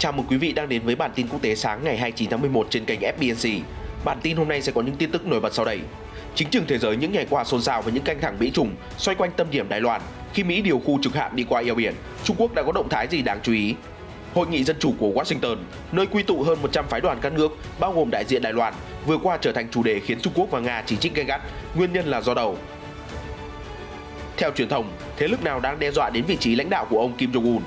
Chào mừng quý vị đang đến với bản tin quốc tế sáng ngày 29 tháng 11 trên kênh FBNC. Bản tin hôm nay sẽ có những tin tức nổi bật sau đây. Chính trường thế giới những ngày qua xôn xao với những căng thẳng Mỹ Trung xoay quanh tâm điểm Đài Loan. Khi Mỹ điều khu trực hạm đi qua eo biển, Trung Quốc đã có động thái gì đáng chú ý? Hội nghị dân chủ của Washington, nơi quy tụ hơn 100 phái đoàn các nước, bao gồm đại diện Đài Loan, vừa qua trở thành chủ đề khiến Trung Quốc và Nga chỉ trích gay gắt, nguyên nhân là do đâu? Theo truyền thông, thế lực nào đang đe dọa đến vị trí lãnh đạo của ông Kim Jong-un?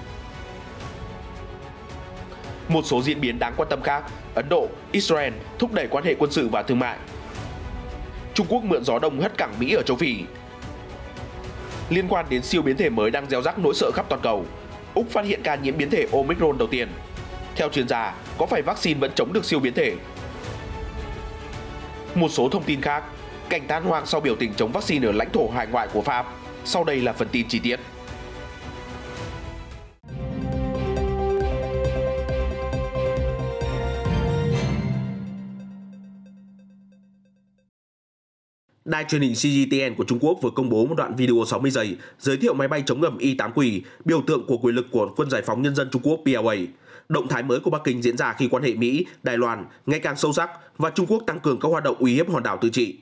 Một số diễn biến đáng quan tâm khác, Ấn Độ, Israel thúc đẩy quan hệ quân sự và thương mại. Trung Quốc mượn gió đông hất cảng Mỹ ở châu Phi. Liên quan đến siêu biến thể mới đang gieo rắc nỗi sợ khắp toàn cầu, Úc phát hiện ca nhiễm biến thể Omicron đầu tiên. Theo chuyên gia, có phải vaccine vẫn chống được siêu biến thể? Một số thông tin khác, cảnh tan hoang sau biểu tình chống vaccine ở lãnh thổ hải ngoại của Pháp. Sau đây là phần tin chi tiết. Đài truyền hình CGTN của Trung Quốc vừa công bố một đoạn video 60 giây giới thiệu máy bay chống ngầm Y-8Q, biểu tượng của quyền lực của Quân Giải phóng Nhân dân Trung Quốc PLA. Động thái mới của Bắc Kinh diễn ra khi quan hệ Mỹ, Đài Loan ngày càng sâu sắc và Trung Quốc tăng cường các hoạt động uy hiếp hòn đảo tự trị.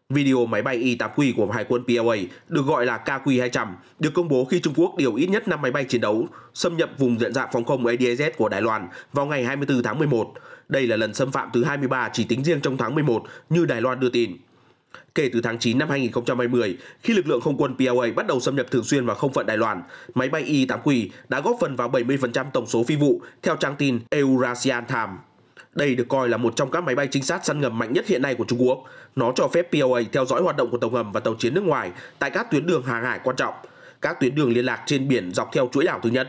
Video máy bay Y-8Q của Hải quân PLA, được gọi là KQ-200, được công bố khi Trung Quốc điều ít nhất 5 máy bay chiến đấu xâm nhập vùng nhận dạng phòng không ADIZ của Đài Loan vào ngày 24 tháng 11. Đây là lần xâm phạm thứ 23 chỉ tính riêng trong tháng 11 như Đài Loan đưa tin. Kể từ tháng 9 năm 2020, khi lực lượng không quân PLA bắt đầu xâm nhập thường xuyên vào không phận Đài Loan, máy bay Y-8Q đã góp phần vào 70% tổng số phi vụ, theo trang tin Eurasian Times. Đây được coi là một trong các máy bay trinh sát săn ngầm mạnh nhất hiện nay của Trung Quốc. Nó cho phép PLA theo dõi hoạt động của tàu ngầm và tàu chiến nước ngoài tại các tuyến đường hàng hải quan trọng, các tuyến đường liên lạc trên biển dọc theo chuỗi đảo thứ nhất.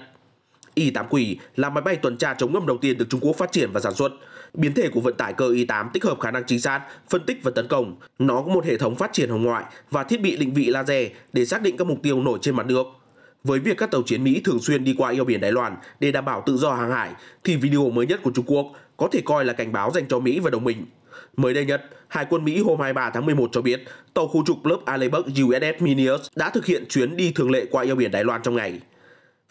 Y-8Q là máy bay tuần tra chống ngầm đầu tiên được Trung Quốc phát triển và sản xuất. Biến thể của vận tải cơ Y-8 tích hợp khả năng chính xác, phân tích và tấn công. Nó có một hệ thống phát triển hồng ngoại và thiết bị định vị laser để xác định các mục tiêu nổi trên mặt nước. Với việc các tàu chiến Mỹ thường xuyên đi qua eo biển Đài Loan để đảm bảo tự do hàng hải, thì video mới nhất của Trung Quốc có thể coi là cảnh báo dành cho Mỹ và đồng minh. Mới đây nhất, Hải quân Mỹ hôm 23 tháng 11 cho biết tàu khu trục lớp Alebuk USS Minius đã thực hiện chuyến đi thường lệ qua eo biển Đài Loan trong ngày.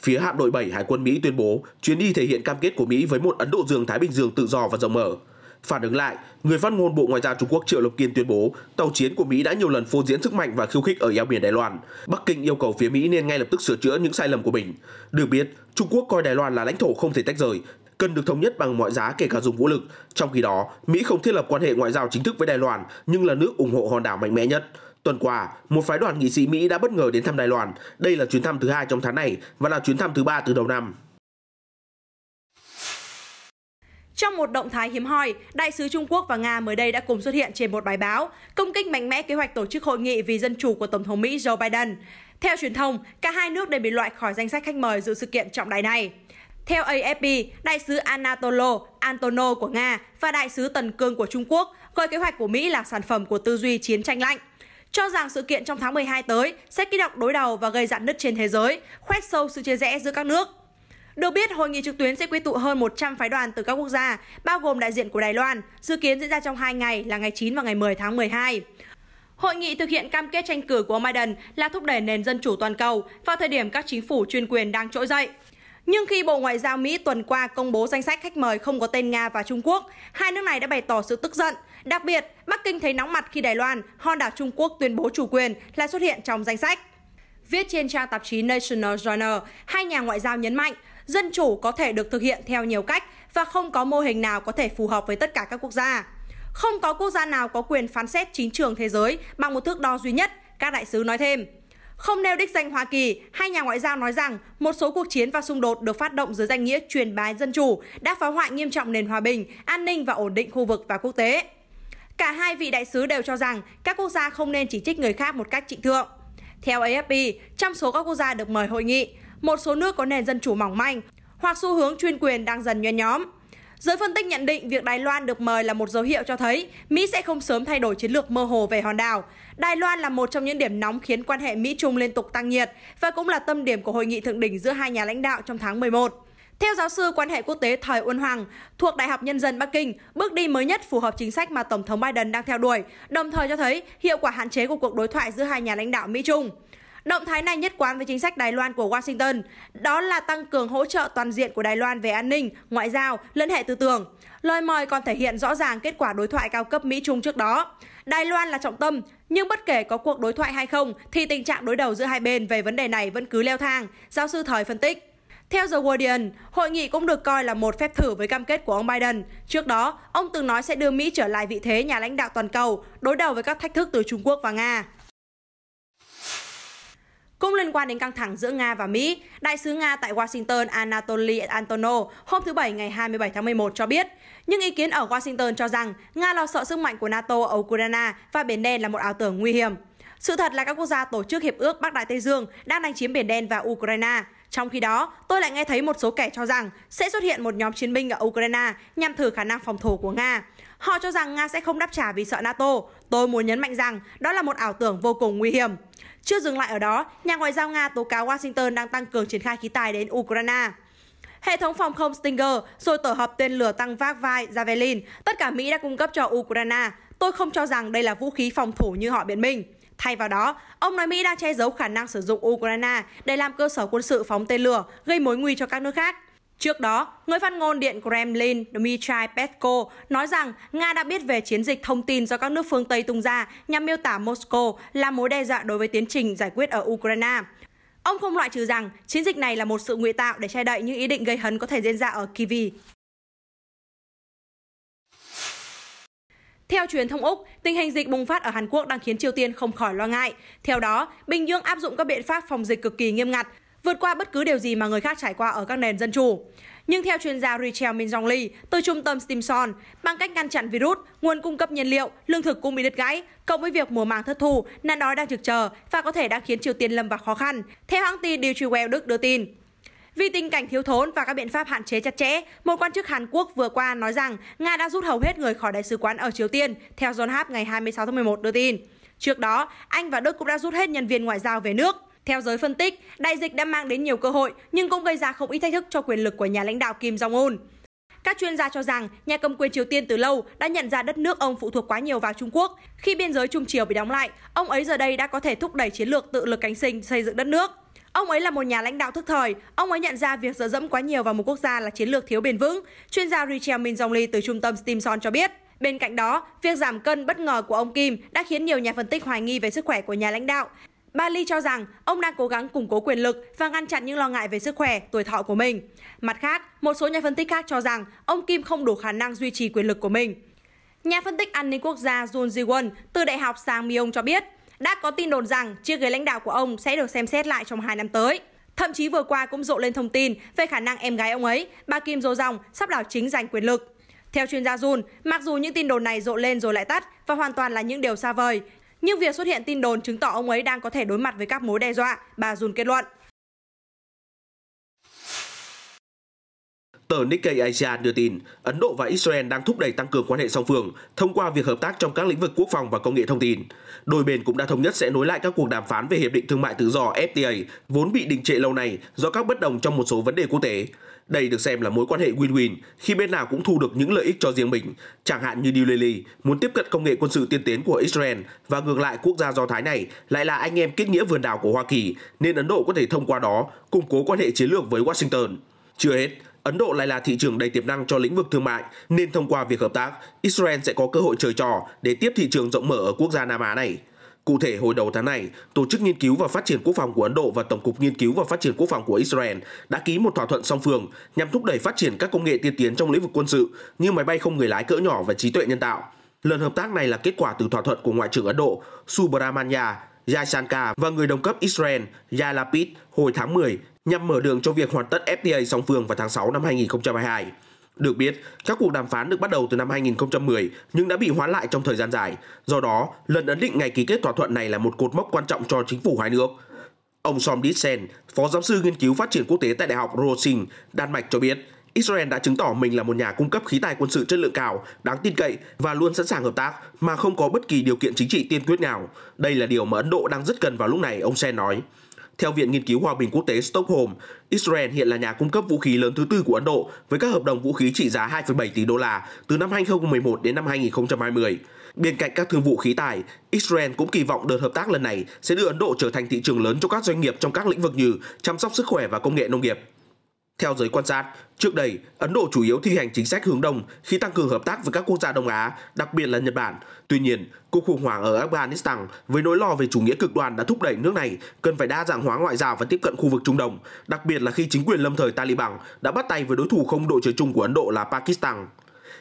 Phía hạm đội 7 Hải quân Mỹ tuyên bố chuyến đi thể hiện cam kết của Mỹ với một Ấn Độ Dương-Thái Bình Dương tự do và rộng mở. Phản ứng lại, người phát ngôn Bộ Ngoại giao Trung Quốc Triệu Lập Kiên tuyên bố tàu chiến của Mỹ đã nhiều lần phô diễn sức mạnh và khiêu khích ở eo biển Đài Loan. Bắc Kinh yêu cầu phía Mỹ nên ngay lập tức sửa chữa những sai lầm của mình. Được biết, Trung Quốc coi Đài Loan là lãnh thổ không thể tách rời, cần được thống nhất bằng mọi giá kể cả dùng vũ lực. Trong khi đó, Mỹ không thiết lập quan hệ ngoại giao chính thức với Đài Loan nhưng là nước ủng hộ hòn đảo mạnh mẽ nhất. Tuần qua, một phái đoàn nghị sĩ Mỹ đã bất ngờ đến thăm Đài Loan. Đây là chuyến thăm thứ 2 trong tháng này và là chuyến thăm thứ 3 từ đầu năm. Trong một động thái hiếm hoi, đại sứ Trung Quốc và Nga mới đây đã cùng xuất hiện trên một bài báo, công kích mạnh mẽ kế hoạch tổ chức hội nghị vì dân chủ của Tổng thống Mỹ Joe Biden. Theo truyền thông, cả hai nước đều bị loại khỏi danh sách khách mời dự sự kiện trọng đại này. Theo AFP, đại sứ Anatolo Antonov của Nga và đại sứ Tần Cương của Trung Quốc gọi kế hoạch của Mỹ là sản phẩm của tư duy chiến tranh lạnh, cho rằng sự kiện trong tháng 12 tới sẽ kích động đối đầu và gây rạn nứt trên thế giới, khoét sâu sự chia rẽ giữa các nước. Được biết, hội nghị trực tuyến sẽ quy tụ hơn 100 phái đoàn từ các quốc gia, bao gồm đại diện của Đài Loan, dự kiến diễn ra trong 2 ngày là ngày 9 và ngày 10 tháng 12. Hội nghị thực hiện cam kết tranh cử của ông Biden là thúc đẩy nền dân chủ toàn cầu vào thời điểm các chính phủ chuyên quyền đang trỗi dậy. Nhưng khi Bộ Ngoại giao Mỹ tuần qua công bố danh sách khách mời không có tên Nga và Trung Quốc, hai nước này đã bày tỏ sự tức giận. Đặc biệt, Bắc Kinh thấy nóng mặt khi Đài Loan, hòn đảo Trung Quốc tuyên bố chủ quyền là xuất hiện trong danh sách. Viết trên trang tạp chí National Journal, hai nhà ngoại giao nhấn mạnh dân chủ có thể được thực hiện theo nhiều cách và không có mô hình nào có thể phù hợp với tất cả các quốc gia. Không có quốc gia nào có quyền phán xét chính trường thế giới bằng một thước đo duy nhất, các đại sứ nói thêm. Không nêu đích danh Hoa Kỳ, hai nhà ngoại giao nói rằng một số cuộc chiến và xung đột được phát động dưới danh nghĩa truyền bá dân chủ đã phá hoại nghiêm trọng nền hòa bình, an ninh và ổn định khu vực và quốc tế. Cả hai vị đại sứ đều cho rằng các quốc gia không nên chỉ trích người khác một cách trịnh thượng. Theo AFP, trong số các quốc gia được mời hội nghị, một số nước có nền dân chủ mỏng manh hoặc xu hướng chuyên quyền đang dần nhen nhóm. Giới phân tích nhận định việc Đài Loan được mời là một dấu hiệu cho thấy Mỹ sẽ không sớm thay đổi chiến lược mơ hồ về hòn đảo. Đài Loan là một trong những điểm nóng khiến quan hệ Mỹ-Trung liên tục tăng nhiệt và cũng là tâm điểm của hội nghị thượng đỉnh giữa hai nhà lãnh đạo trong tháng 11. Theo giáo sư quan hệ quốc tế Thời Uân Hoàng thuộc Đại học Nhân dân Bắc Kinh, bước đi mới nhất phù hợp chính sách mà Tổng thống Biden đang theo đuổi, đồng thời cho thấy hiệu quả hạn chế của cuộc đối thoại giữa hai nhà lãnh đạo Mỹ-Trung. Động thái này nhất quán với chính sách Đài Loan của Washington, đó là tăng cường hỗ trợ toàn diện của Đài Loan về an ninh, ngoại giao, lẫn hệ tư tưởng. Lời mời còn thể hiện rõ ràng kết quả đối thoại cao cấp Mỹ-Trung trước đó. Đài Loan là trọng tâm, nhưng bất kể có cuộc đối thoại hay không thì tình trạng đối đầu giữa hai bên về vấn đề này vẫn cứ leo thang, giáo sư Thời phân tích. Theo The Guardian, hội nghị cũng được coi là một phép thử với cam kết của ông Biden. Trước đó, ông từng nói sẽ đưa Mỹ trở lại vị thế nhà lãnh đạo toàn cầu, đối đầu với các thách thức từ Trung Quốc và Nga. Cũng liên quan đến căng thẳng giữa Nga và Mỹ, Đại sứ Nga tại Washington Anatoly Antonov hôm thứ Bảy ngày 27 tháng 11 cho biết, những ý kiến ở Washington cho rằng Nga lo sợ sức mạnh của NATO ở Ukraine và Biển Đen là một ảo tưởng nguy hiểm. Sự thật là các quốc gia tổ chức Hiệp ước Bắc Đại Tây Dương đang đánh chiếm Biển Đen và Ukraine. Trong khi đó, tôi lại nghe thấy một số kẻ cho rằng sẽ xuất hiện một nhóm chiến binh ở Ukraine nhằm thử khả năng phòng thủ của Nga. Họ cho rằng Nga sẽ không đáp trả vì sợ NATO. Tôi muốn nhấn mạnh rằng đó là một ảo tưởng vô cùng nguy hiểm. Chưa dừng lại ở đó, nhà ngoại giao Nga tố cáo Washington đang tăng cường triển khai khí tài đến Ukraine. Hệ thống phòng không Stinger rồi tổ hợp tên lửa tăng vác vai Javelin, tất cả Mỹ đã cung cấp cho Ukraine. Tôi không cho rằng đây là vũ khí phòng thủ như họ biện minh. Thay vào đó, ông nói Mỹ đang che giấu khả năng sử dụng Ukraine để làm cơ sở quân sự phóng tên lửa, gây mối nguy cho các nước khác. Trước đó, người phát ngôn Điện Kremlin Dmitry Peskov nói rằng Nga đã biết về chiến dịch thông tin do các nước phương Tây tung ra nhằm miêu tả Moscow là mối đe dọa đối với tiến trình giải quyết ở Ukraine. Ông không loại trừ rằng chiến dịch này là một sự ngụy tạo để che đậy những ý định gây hấn có thể diễn ra ở Kyiv. Theo truyền thông Úc, tình hình dịch bùng phát ở Hàn Quốc đang khiến Triều Tiên không khỏi lo ngại. Theo đó, Bình Dương áp dụng các biện pháp phòng dịch cực kỳ nghiêm ngặt, vượt qua bất cứ điều gì mà người khác trải qua ở các nền dân chủ. Nhưng theo chuyên gia Rachel Min-jong Lee từ trung tâm Stimson, bằng cách ngăn chặn virus, nguồn cung cấp nhiên liệu, lương thực cũng bị đứt gãy, cộng với việc mùa màng thất thu, nạn đói đang trực chờ và có thể đang khiến Triều Tiên lâm vào khó khăn, theo hãng tin Deutsche Welle Đức đưa tin. Vì tình cảnh thiếu thốn và các biện pháp hạn chế chặt chẽ, một quan chức Hàn Quốc vừa qua nói rằng Nga đã rút hầu hết người khỏi đại sứ quán ở Triều Tiên, theo Yonhap ngày 26 tháng 11 đưa tin. Trước đó, Anh và Đức cũng đã rút hết nhân viên ngoại giao về nước. Theo giới phân tích, đại dịch đã mang đến nhiều cơ hội nhưng cũng gây ra không ít thách thức cho quyền lực của nhà lãnh đạo Kim Jong-un. Các chuyên gia cho rằng nhà cầm quyền Triều Tiên từ lâu đã nhận ra đất nước ông phụ thuộc quá nhiều vào Trung Quốc. Khi biên giới Trung Triều bị đóng lại, ông ấy giờ đây đã có thể thúc đẩy chiến lược tự lực cánh sinh xây dựng đất nước. Ông ấy là một nhà lãnh đạo thức thời, ông ấy nhận ra việc dựa dẫm quá nhiều vào một quốc gia là chiến lược thiếu bền vững, chuyên gia Rachel Min-jong Lee từ trung tâm Stimson cho biết. Bên cạnh đó, việc giảm cân bất ngờ của ông Kim đã khiến nhiều nhà phân tích hoài nghi về sức khỏe của nhà lãnh đạo. Bà Lee cho rằng ông đang cố gắng củng cố quyền lực và ngăn chặn những lo ngại về sức khỏe, tuổi thọ của mình. Mặt khác, một số nhà phân tích khác cho rằng ông Kim không đủ khả năng duy trì quyền lực của mình. Nhà phân tích an ninh quốc gia Jun Ji-won từ Đại học Sangmyong cho biết, đã có tin đồn rằng chiếc ghế lãnh đạo của ông sẽ được xem xét lại trong 2 năm tới. Thậm chí vừa qua cũng rộ lên thông tin về khả năng em gái ông ấy, bà Kim Jo Jong, sắp đảo chính giành quyền lực. Theo chuyên gia Jun, mặc dù những tin đồn này rộ lên rồi lại tắt và hoàn toàn là những điều xa vời, nhưng việc xuất hiện tin đồn chứng tỏ ông ấy đang có thể đối mặt với các mối đe dọa, bà Jun kết luận. Tờ Nikkei Asia đưa tin, Ấn Độ và Israel đang thúc đẩy tăng cường quan hệ song phương thông qua việc hợp tác trong các lĩnh vực quốc phòng và công nghệ thông tin. Đôi bên cũng đã thống nhất sẽ nối lại các cuộc đàm phán về Hiệp định Thương mại Tự do FTA, vốn bị đình trệ lâu nay do các bất đồng trong một số vấn đề quốc tế. Đây được xem là mối quan hệ win-win khi bên nào cũng thu được những lợi ích cho riêng mình, chẳng hạn như New Delhi muốn tiếp cận công nghệ quân sự tiên tiến của Israel và ngược lại quốc gia Do Thái này lại là anh em kết nghĩa vườn đào của Hoa Kỳ, nên Ấn Độ có thể thông qua đó củng cố quan hệ chiến lược với Washington. Chưa hết, Ấn Độ lại là thị trường đầy tiềm năng cho lĩnh vực thương mại, nên thông qua việc hợp tác, Israel sẽ có cơ hội chơi trò để tiếp thị trường rộng mở ở quốc gia Nam Á này. Cụ thể, hồi đầu tháng này, Tổ chức Nghiên cứu và Phát triển Quốc phòng của Ấn Độ và Tổng cục Nghiên cứu và Phát triển Quốc phòng của Israel đã ký một thỏa thuận song phương nhằm thúc đẩy phát triển các công nghệ tiên tiến trong lĩnh vực quân sự như máy bay không người lái cỡ nhỏ và trí tuệ nhân tạo. Lần hợp tác này là kết quả từ thỏa thuận của Ngoại trưởng Ấn Độ Subramanya Jaishankar và người đồng cấp Israel Yair Lapid hồi tháng 10 nhằm mở đường cho việc hoàn tất FTA song phương vào tháng 6 năm 2022. Được biết, các cuộc đàm phán được bắt đầu từ năm 2010 nhưng đã bị hoãn lại trong thời gian dài. Do đó, lần ấn định ngày ký kết thỏa thuận này là một cột mốc quan trọng cho chính phủ hai nước. Ông Som Ditsen, phó giáo sư nghiên cứu phát triển quốc tế tại Đại học Rosin, Đan Mạch cho biết, Israel đã chứng tỏ mình là một nhà cung cấp khí tài quân sự chất lượng cao, đáng tin cậy và luôn sẵn sàng hợp tác mà không có bất kỳ điều kiện chính trị tiên quyết nào. Đây là điều mà Ấn Độ đang rất cần vào lúc này, ông Sen nói. Theo Viện Nghiên cứu Hòa bình Quốc tế Stockholm, Israel hiện là nhà cung cấp vũ khí lớn thứ tư của Ấn Độ với các hợp đồng vũ khí trị giá 2,7 tỷ đô la từ năm 2011 đến năm 2020. Bên cạnh các thương vụ khí tài, Israel cũng kỳ vọng đợt hợp tác lần này sẽ đưa Ấn Độ trở thành thị trường lớn cho các doanh nghiệp trong các lĩnh vực như chăm sóc sức khỏe và công nghệ nông nghiệp. Theo giới quan sát, trước đây, Ấn Độ chủ yếu thi hành chính sách hướng đông khi tăng cường hợp tác với các quốc gia Đông Á, đặc biệt là Nhật Bản. Tuy nhiên, cuộc khủng hoảng ở Afghanistan với nỗi lo về chủ nghĩa cực đoan đã thúc đẩy nước này cần phải đa dạng hóa ngoại giao và tiếp cận khu vực Trung Đông, đặc biệt là khi chính quyền lâm thời Taliban đã bắt tay với đối thủ không đội trời chung của Ấn Độ là Pakistan.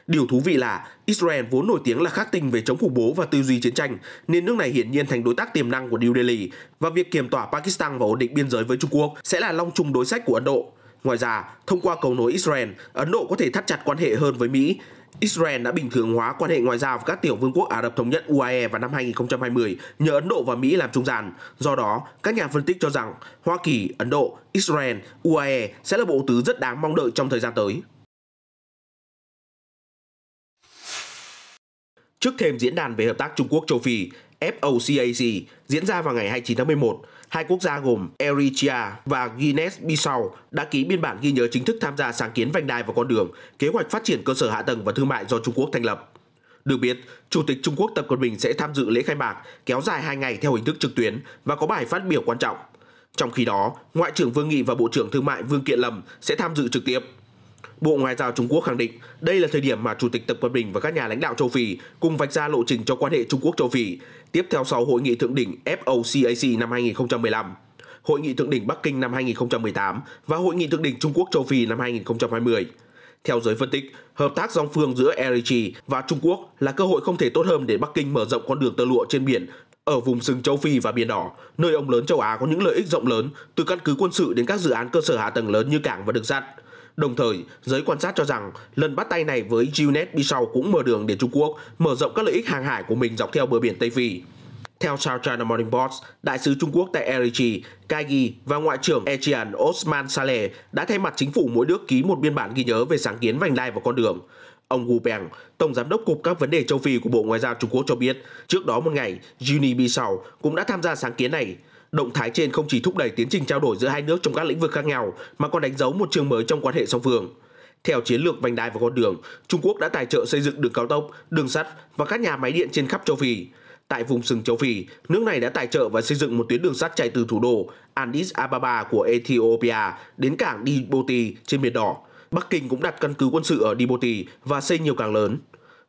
Điều thú vị là Israel vốn nổi tiếng là khắc tinh về chống khủng bố và tư duy chiến tranh, nên nước này hiển nhiên thành đối tác tiềm năng của New Delhi, và việc kiềm tỏa Pakistan và ổn định biên giới với Trung Quốc sẽ là long trùng đối sách của Ấn Độ. Ngoài ra, thông qua cầu nối Israel, Ấn Độ có thể thắt chặt quan hệ hơn với Mỹ. Israel đã bình thường hóa quan hệ ngoại giao với các tiểu vương quốc Ả Rập Thống Nhất UAE vào năm 2020 nhờ Ấn Độ và Mỹ làm trung gian. Do đó, các nhà phân tích cho rằng Hoa Kỳ, Ấn Độ, Israel, UAE sẽ là bộ tứ rất đáng mong đợi trong thời gian tới. Trước thềm diễn đàn về hợp tác Trung Quốc châu Phi FOCAC diễn ra vào ngày 29 tháng 11, hai quốc gia gồm Eritrea và Guinea-Bissau đã ký biên bản ghi nhớ chính thức tham gia sáng kiến vành đai và con đường, kế hoạch phát triển cơ sở hạ tầng và thương mại do Trung Quốc thành lập. Được biết, Chủ tịch Trung Quốc Tập Cận Bình sẽ tham dự lễ khai mạc kéo dài 2 ngày theo hình thức trực tuyến và có bài phát biểu quan trọng. Trong khi đó, Ngoại trưởng Vương Nghị và Bộ trưởng Thương mại Vương Kiện Lâm sẽ tham dự trực tiếp. Bộ Ngoại giao Trung Quốc khẳng định đây là thời điểm mà Chủ tịch Tập Cận Bình và các nhà lãnh đạo châu Phi cùng vạch ra lộ trình cho quan hệ Trung Quốc-châu Phi, tiếp theo sau Hội nghị thượng đỉnh FOCAC năm 2015, Hội nghị thượng đỉnh Bắc Kinh năm 2018 và Hội nghị thượng đỉnh Trung Quốc-châu Phi năm 2020. Theo giới phân tích, hợp tác song phương giữa Eritrea và Trung Quốc là cơ hội không thể tốt hơn để Bắc Kinh mở rộng con đường tơ lụa trên biển ở vùng sừng châu Phi và Biển Đỏ, nơi ông lớn châu Á có những lợi ích rộng lớn, từ căn cứ quân sự đến các dự án cơ sở hạ tầng lớn như cảng và đường sắt. Đồng thời, giới quan sát cho rằng lần bắt tay này với Guinea-Bissau cũng mở đường để Trung Quốc mở rộng các lợi ích hàng hải của mình dọc theo bờ biển Tây Phi. Theo South China Morning Post, Đại sứ Trung Quốc tại Eritrea, Kaigi và Ngoại trưởng ASEAN Osman Saleh đã thay mặt chính phủ mỗi nước ký một biên bản ghi nhớ về sáng kiến vành đai và con đường. Ông Wu Peng, Tổng giám đốc Cục các vấn đề châu Phi của Bộ Ngoại giao Trung Quốc cho biết, trước đó một ngày, Guinea-Bissau cũng đã tham gia sáng kiến này. Động thái trên không chỉ thúc đẩy tiến trình trao đổi giữa hai nước trong các lĩnh vực khác nhau, mà còn đánh dấu một chương mới trong quan hệ song phương. Theo chiến lược vành đai và con đường, Trung Quốc đã tài trợ xây dựng đường cao tốc, đường sắt và các nhà máy điện trên khắp châu Phi. Tại vùng sừng châu Phi, nước này đã tài trợ và xây dựng một tuyến đường sắt chạy từ thủ đô Addis Ababa của Ethiopia đến cảng Djibouti trên Biển Đỏ. Bắc Kinh cũng đặt căn cứ quân sự ở Djibouti và xây nhiều cảng lớn.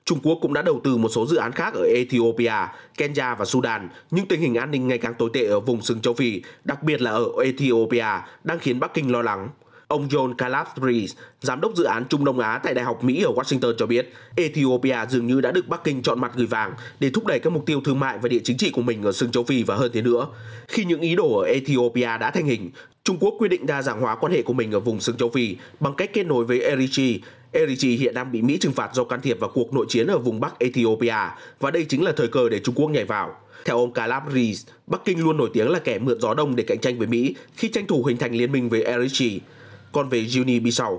Trung Quốc cũng đã đầu tư một số dự án khác ở Ethiopia, Kenya và Sudan, nhưng tình hình an ninh ngày càng tồi tệ ở vùng sừng châu Phi, đặc biệt là ở Ethiopia, đang khiến Bắc Kinh lo lắng. Ông John Calabria, giám đốc dự án Trung Đông Á tại Đại học Mỹ ở Washington cho biết, Ethiopia dường như đã được Bắc Kinh chọn mặt gửi vàng để thúc đẩy các mục tiêu thương mại và địa chính trị của mình ở sừng châu Phi và hơn thế nữa. Khi những ý đồ ở Ethiopia đã thành hình, Trung Quốc quyết định đa dạng hóa quan hệ của mình ở vùng sừng châu Phi bằng cách kết nối với Eritrea. Eritrea hiện đang bị Mỹ trừng phạt do can thiệp vào cuộc nội chiến ở vùng Bắc Ethiopia, và đây chính là thời cơ để Trung Quốc nhảy vào. Theo ông Calabria, Bắc Kinh luôn nổi tiếng là kẻ mượn gió đông để cạnh tranh với Mỹ khi tranh thủ hình thành liên minh với Eritrea. Còn về Guinea-Bissau,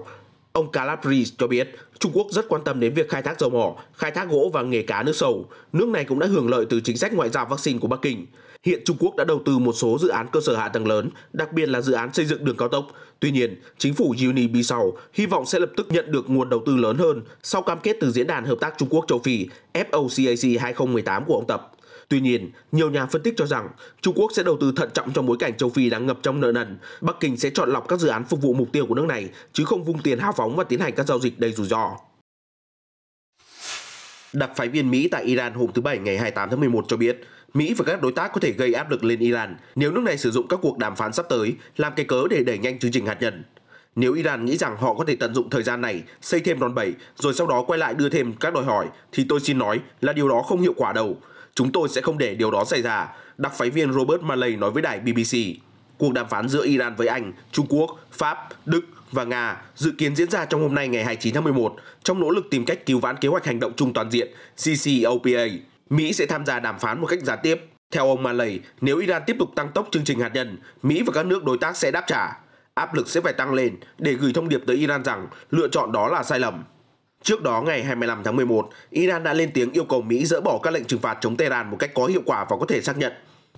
ông Calabria cho biết Trung Quốc rất quan tâm đến việc khai thác dầu mỏ, khai thác gỗ và nghề cá nước sâu. Nước này cũng đã hưởng lợi từ chính sách ngoại giao vaccine của Bắc Kinh. Hiện Trung Quốc đã đầu tư một số dự án cơ sở hạ tầng lớn, đặc biệt là dự án xây dựng đường cao tốc. Tuy nhiên, chính phủ Guinea-Bissau hy vọng sẽ lập tức nhận được nguồn đầu tư lớn hơn sau cam kết từ Diễn đàn Hợp tác Trung Quốc châu Phi FOCAC 2018 của ông Tập. Tuy nhiên, nhiều nhà phân tích cho rằng Trung Quốc sẽ đầu tư thận trọng trong bối cảnh châu Phi đang ngập trong nợ nần. Bắc Kinh sẽ chọn lọc các dự án phục vụ mục tiêu của nước này, chứ không vung tiền hào phóng và tiến hành các giao dịch đầy rủi ro. Đặc phái viên Mỹ tại Iran hôm thứ Bảy ngày 28 tháng 11 cho biết, Mỹ và các đối tác có thể gây áp lực lên Iran nếu nước này sử dụng các cuộc đàm phán sắp tới làm cái cớ để đẩy nhanh chương trình hạt nhân. Nếu Iran nghĩ rằng họ có thể tận dụng thời gian này, xây thêm đòn bẩy, rồi sau đó quay lại đưa thêm các đòi hỏi, thì tôi xin nói là điều đó không hiệu quả đâu. Chúng tôi sẽ không để điều đó xảy ra, đặc phái viên Robert Malley nói với đài BBC. Cuộc đàm phán giữa Iran với Anh, Trung Quốc, Pháp, Đức và Nga dự kiến diễn ra trong hôm nay ngày 29 tháng 11 trong nỗ lực tìm cách cứu vãn kế hoạch hành động chung toàn diện CCOPA. Mỹ sẽ tham gia đàm phán một cách gián tiếp. Theo ông Malley, nếu Iran tiếp tục tăng tốc chương trình hạt nhân, Mỹ và các nước đối tác sẽ đáp trả. Áp lực sẽ phải tăng lên để gửi thông điệp tới Iran rằng lựa chọn đó là sai lầm. Trước đó, ngày 25 tháng 11, Iran đã lên tiếng yêu cầu Mỹ dỡ bỏ các lệnh trừng phạt chống Tehran một cách có hiệu quả và có thể xác nhận.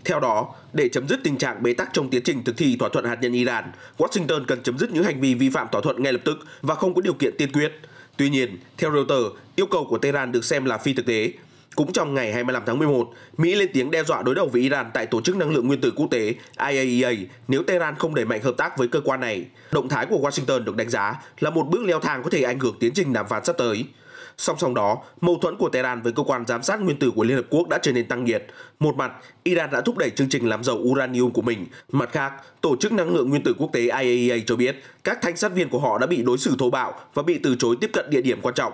Theo đó, để chấm dứt tình trạng bế tắc trong tiến trình thực thi thỏa thuận hạt nhân Iran, Washington cần chấm dứt những hành vi vi phạm thỏa thuận ngay lập tức và không có điều kiện tiên quyết. Tuy nhiên, theo Reuters, yêu cầu của Tehran được xem là phi thực tế. Cũng trong ngày 25 tháng 11, Mỹ lên tiếng đe dọa đối đầu với Iran tại Tổ chức Năng lượng Nguyên tử Quốc tế IAEA nếu Tehran không đẩy mạnh hợp tác với cơ quan này. Động thái của Washington được đánh giá là một bước leo thang có thể ảnh hưởng tiến trình đàm phán sắp tới. Song song đó, mâu thuẫn của Tehran với cơ quan giám sát nguyên tử của Liên Hợp Quốc đã trở nên tăng nhiệt. Một mặt, Iran đã thúc đẩy chương trình làm giàu uranium của mình. Mặt khác, Tổ chức Năng lượng Nguyên tử Quốc tế IAEA cho biết các thanh sát viên của họ đã bị đối xử thô bạo và bị từ chối tiếp cận địa điểm quan trọng.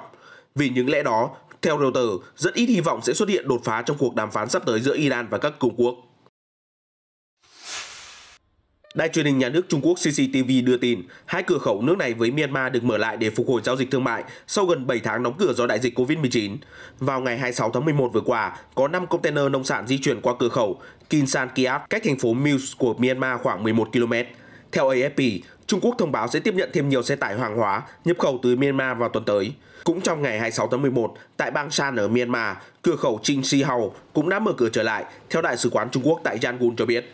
Vì những lẽ đó, theo Reuters, rất ít hy vọng sẽ xuất hiện đột phá trong cuộc đàm phán sắp tới giữa Iran và các cường quốc. Đài truyền hình nhà nước Trung Quốc CCTV đưa tin, hai cửa khẩu nước này với Myanmar được mở lại để phục hồi giao dịch thương mại sau gần 7 tháng đóng cửa do đại dịch Covid-19. Vào ngày 26 tháng 11 vừa qua, có 5 container nông sản di chuyển qua cửa khẩu Kinsan Kiat cách thành phố Mills của Myanmar khoảng 11 km. Theo AFP, Trung Quốc thông báo sẽ tiếp nhận thêm nhiều xe tải hàng hóa nhập khẩu từ Myanmar vào tuần tới. Cũng trong ngày 26 tháng 11, tại bang Shan ở Myanmar, cửa khẩu Chinh Si Hau cũng đã mở cửa trở lại, theo Đại sứ quán Trung Quốc tại Yangon cho biết.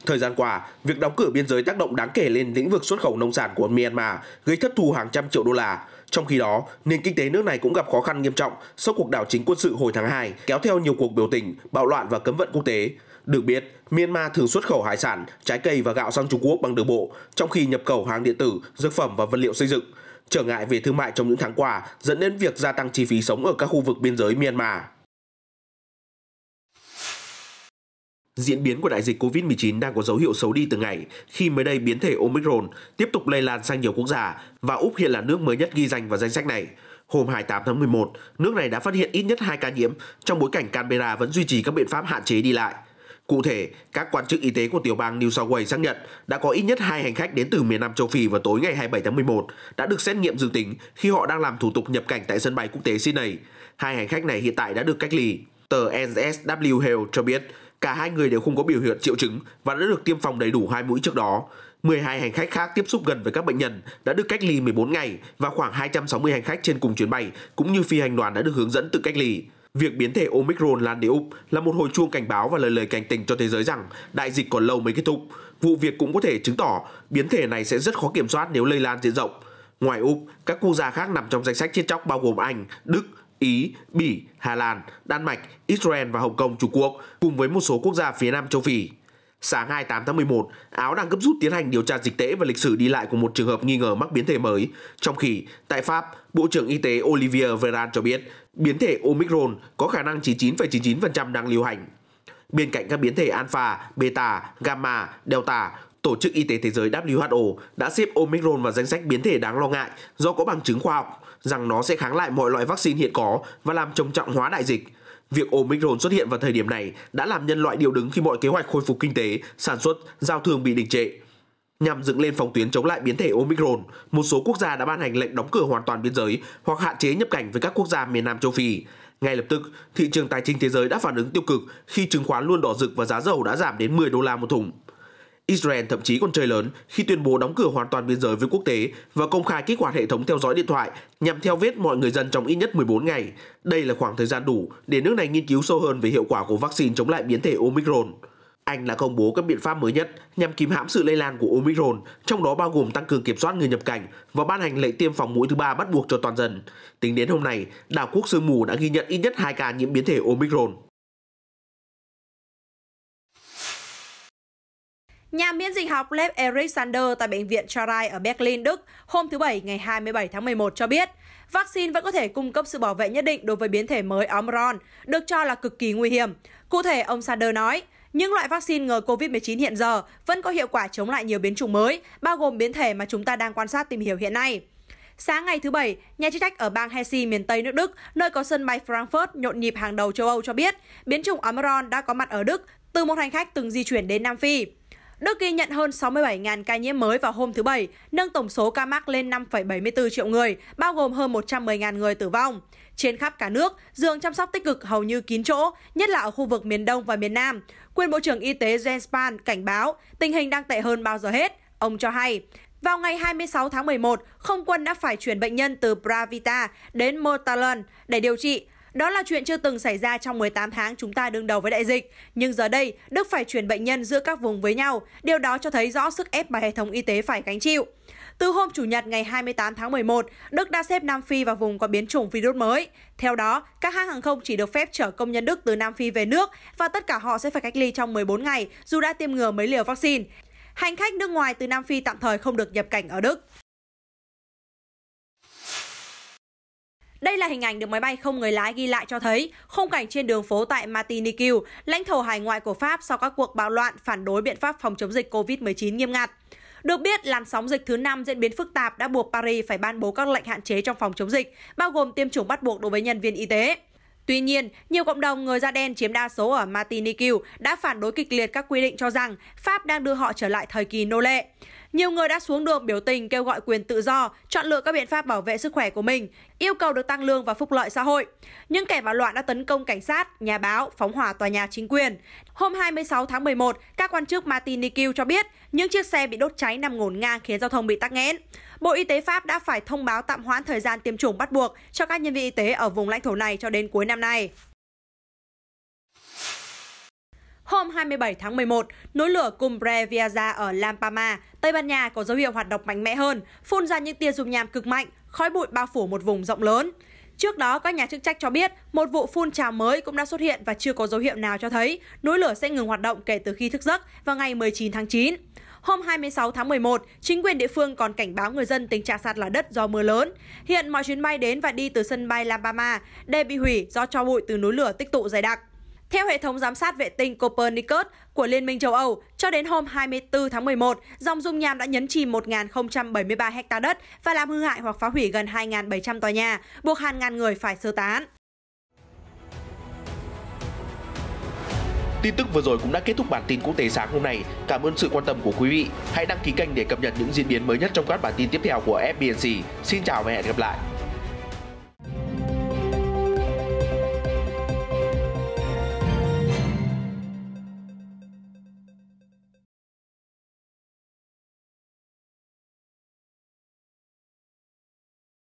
Thời gian qua, việc đóng cửa biên giới tác động đáng kể lên lĩnh vực xuất khẩu nông sản của Myanmar, gây thất thu hàng trăm triệu đô la. Trong khi đó, nền kinh tế nước này cũng gặp khó khăn nghiêm trọng sau cuộc đảo chính quân sự hồi tháng 2, kéo theo nhiều cuộc biểu tình, bạo loạn và cấm vận quốc tế. Được biết, Myanmar thường xuất khẩu hải sản, trái cây và gạo sang Trung Quốc bằng đường bộ, trong khi nhập khẩu hàng điện tử, dược phẩm và vật liệu xây dựng. Trở ngại về thương mại trong những tháng qua dẫn đến việc gia tăng chi phí sống ở các khu vực biên giới Myanmar. Diễn biến của đại dịch Covid-19 đang có dấu hiệu xấu đi từng ngày khi mới đây biến thể Omicron tiếp tục lây lan sang nhiều quốc gia và Úc hiện là nước mới nhất ghi danh vào danh sách này. Hôm 28 tháng 11, nước này đã phát hiện ít nhất 2 ca nhiễm trong bối cảnh Canberra vẫn duy trì các biện pháp hạn chế đi lại. Cụ thể, các quan chức y tế của tiểu bang New South Wales xác nhận đã có ít nhất 2 hành khách đến từ miền Nam châu Phi vào tối ngày 27 tháng 11 đã được xét nghiệm dương tính khi họ đang làm thủ tục nhập cảnh tại sân bay quốc tế Sydney. 2 hành khách này hiện tại đã được cách ly. Tờ NSW Health cho biết cả 2 người đều không có biểu hiện triệu chứng và đã được tiêm phòng đầy đủ 2 mũi trước đó. 12 hành khách khác tiếp xúc gần với các bệnh nhân đã được cách ly 14 ngày và khoảng 260 hành khách trên cùng chuyến bay cũng như phi hành đoàn đã được hướng dẫn tự cách ly. Việc biến thể Omicron lan đến Úc là một hồi chuông cảnh báo và lời cảnh tỉnh cho thế giới rằng đại dịch còn lâu mới kết thúc. Vụ việc cũng có thể chứng tỏ biến thể này sẽ rất khó kiểm soát nếu lây lan diện rộng. Ngoài Úc, các quốc gia khác nằm trong danh sách chết chóc bao gồm Anh, Đức, Ý, Bỉ, Hà Lan, Đan Mạch, Israel và Hồng Kông, Trung Quốc, cùng với một số quốc gia phía Nam châu Phi. Sáng 28 tháng 11, Áo đang gấp rút tiến hành điều tra dịch tễ và lịch sử đi lại của một trường hợp nghi ngờ mắc biến thể mới. Trong khi, tại Pháp, Bộ trưởng Y tế Olivier Véran cho biết biến thể Omicron có khả năng 99,99% đang lưu hành. Bên cạnh các biến thể Alpha, Beta, Gamma, Delta, Tổ chức Y tế Thế giới WHO đã xếp Omicron vào danh sách biến thể đáng lo ngại do có bằng chứng khoa học rằng nó sẽ kháng lại mọi loại vaccine hiện có và làm trầm trọng hóa đại dịch. Việc Omicron xuất hiện vào thời điểm này đã làm nhân loại điêu đứng khi mọi kế hoạch khôi phục kinh tế, sản xuất, giao thương bị đình trệ. Nhằm dựng lên phòng tuyến chống lại biến thể Omicron, một số quốc gia đã ban hành lệnh đóng cửa hoàn toàn biên giới hoặc hạn chế nhập cảnh với các quốc gia miền Nam châu Phi. Ngay lập tức, thị trường tài chính thế giới đã phản ứng tiêu cực khi chứng khoán luôn đỏ rực và giá dầu đã giảm đến 10 đô la một thùng. Israel thậm chí còn chơi lớn khi tuyên bố đóng cửa hoàn toàn biên giới với quốc tế và công khai kích hoạt hệ thống theo dõi điện thoại nhằm theo vết mọi người dân trong ít nhất 14 ngày. Đây là khoảng thời gian đủ để nước này nghiên cứu sâu hơn về hiệu quả của vaccine chống lại biến thể Omicron. Anh đã công bố các biện pháp mới nhất nhằm kìm hãm sự lây lan của Omicron, trong đó bao gồm tăng cường kiểm soát người nhập cảnh và ban hành lệnh tiêm phòng mũi thứ 3 bắt buộc cho toàn dân. Tính đến hôm nay, đảo quốc Sương Mù đã ghi nhận ít nhất 2 ca nhiễm biến thể Omicron. Nhà miễn dịch học Lev Erik Sander tại Bệnh viện Charai ở Berlin, Đức hôm thứ Bảy ngày 27 tháng 11 cho biết vaccine vẫn có thể cung cấp sự bảo vệ nhất định đối với biến thể mới Omicron, được cho là cực kỳ nguy hiểm. Cụ thể, ông Sander nói, những loại vaccine ngừa COVID-19 hiện giờ vẫn có hiệu quả chống lại nhiều biến chủng mới, bao gồm biến thể mà chúng ta đang quan sát tìm hiểu hiện nay. Sáng ngày thứ Bảy, nhà chức trách ở bang Hesse miền Tây nước Đức, nơi có sân bay Frankfurt nhộn nhịp hàng đầu châu Âu cho biết biến chủng Omicron đã có mặt ở Đức từ một hành khách từng di chuyển đến Nam Phi. Đức ghi nhận hơn 67.000 ca nhiễm mới vào hôm thứ Bảy, nâng tổng số ca mắc lên 5,74 triệu người, bao gồm hơn 110.000 người tử vong. Trên khắp cả nước, giường chăm sóc tích cực hầu như kín chỗ, nhất là ở khu vực miền Đông và miền Nam. Quyền Bộ trưởng Y tế Jens Spahn cảnh báo tình hình đang tệ hơn bao giờ hết. Ông cho hay, vào ngày 26 tháng 11, không quân đã phải chuyển bệnh nhân từ Pravita đến Mottalon để điều trị. Đó là chuyện chưa từng xảy ra trong 18 tháng chúng ta đương đầu với đại dịch. Nhưng giờ đây, Đức phải chuyển bệnh nhân giữa các vùng với nhau. Điều đó cho thấy rõ sức ép mà hệ thống y tế phải gánh chịu. Từ hôm Chủ nhật ngày 28 tháng 11, Đức đã xếp Nam Phi vào vùng có biến chủng virus mới. Theo đó, các hãng hàng không chỉ được phép chở công nhân Đức từ Nam Phi về nước và tất cả họ sẽ phải cách ly trong 14 ngày dù đã tiêm ngừa mấy liều vaccine. Hành khách nước ngoài từ Nam Phi tạm thời không được nhập cảnh ở Đức. Đây là hình ảnh được máy bay không người lái ghi lại cho thấy khung cảnh trên đường phố tại Martinique, lãnh thổ hải ngoại của Pháp sau các cuộc bạo loạn phản đối biện pháp phòng chống dịch COVID-19 nghiêm ngặt. Được biết, làn sóng dịch thứ 5 diễn biến phức tạp đã buộc Paris phải ban bố các lệnh hạn chế trong phòng chống dịch, bao gồm tiêm chủng bắt buộc đối với nhân viên y tế. Tuy nhiên, nhiều cộng đồng người da đen chiếm đa số ở Martinique đã phản đối kịch liệt các quy định cho rằng Pháp đang đưa họ trở lại thời kỳ nô lệ. Nhiều người đã xuống đường biểu tình kêu gọi quyền tự do, chọn lựa các biện pháp bảo vệ sức khỏe của mình, yêu cầu được tăng lương và phúc lợi xã hội. Những kẻ bạo loạn đã tấn công cảnh sát, nhà báo, phóng hỏa tòa nhà chính quyền. Hôm 26 tháng 11, các quan chức Martinique cho biết những chiếc xe bị đốt cháy nằm ngổn ngang khiến giao thông bị tắc nghẽn. Bộ Y tế Pháp đã phải thông báo tạm hoãn thời gian tiêm chủng bắt buộc cho các nhân viên y tế ở vùng lãnh thổ này cho đến cuối năm nay. Hôm 27 tháng 11, núi lửa Cumbre Vieja ở La Palma, Tây Ban Nha có dấu hiệu hoạt động mạnh mẽ hơn, phun ra những tia dung nham cực mạnh, khói bụi bao phủ một vùng rộng lớn. Trước đó, các nhà chức trách cho biết một vụ phun trào mới cũng đã xuất hiện và chưa có dấu hiệu nào cho thấy núi lửa sẽ ngừng hoạt động kể từ khi thức giấc vào ngày 19 tháng 9. Hôm 26 tháng 11, chính quyền địa phương còn cảnh báo người dân tình trạng sạt lở đất do mưa lớn. Hiện mọi chuyến bay đến và đi từ sân bay La Palma đều bị hủy do tro bụi từ núi lửa tích tụ dày đặc. Theo hệ thống giám sát vệ tinh Copernicus của Liên minh châu Âu, cho đến hôm 24 tháng 11, dòng dung nham đã nhấn chìm 1.073 ha đất và làm hư hại hoặc phá hủy gần 2.700 tòa nhà, buộc hàng ngàn người phải sơ tán. Tin tức vừa rồi cũng đã kết thúc bản tin quốc tế sáng hôm nay. Cảm ơn sự quan tâm của quý vị. Hãy đăng ký kênh để cập nhật những diễn biến mới nhất trong các bản tin tiếp theo của FBNC. Xin chào và hẹn gặp lại.